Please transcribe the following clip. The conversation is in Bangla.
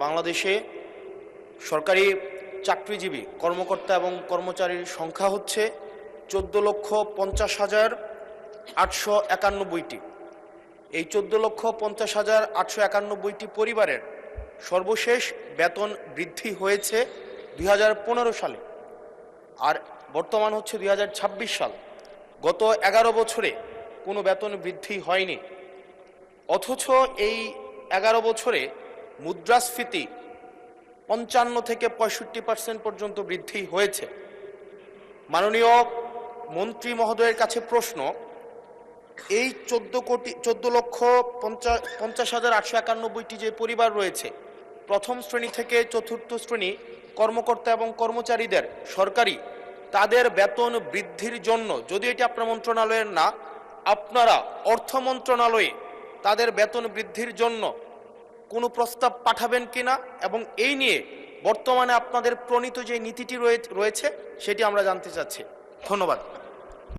বাংলাদেশে সরকারি চাকরিজীবী কর্মকর্তা এবং কর্মচারীর সংখ্যা হচ্ছে 14,50,891টি। এই 14,50,891টি পরিবারের সর্বশেষ বেতন বৃদ্ধি হয়েছে 2015 সালে, আর বর্তমান হচ্ছে 2026 সাল। গত 11 বছরে কোনো বেতন বৃদ্ধি হয়নি, অথচ এই 11 বছরে মুদ্রাস্ফীতি 55 থেকে 65% পর্যন্ত বৃদ্ধি হয়েছে। মাননীয় মন্ত্রী মহোদয়ের কাছে প্রশ্ন, এই 14,50,891টি যে পরিবার রয়েছে, প্রথম শ্রেণী থেকে চতুর্থ শ্রেণী কর্মকর্তা এবং কর্মচারীদের সরকারি তাদের বেতন বৃদ্ধির জন্য, যদি এটি আপনার মন্ত্রণালয়ের না, আপনারা অর্থ মন্ত্রণালয়ে তাদের বেতন বৃদ্ধির জন্য কোনো প্রস্তাব পাঠাবেন কিনা, এবং এই নিয়ে বর্তমানে আপনাদের প্রণীত যে নীতিটি রয়েছে সেটি আমরা জানতে চাচ্ছি। ধন্যবাদ।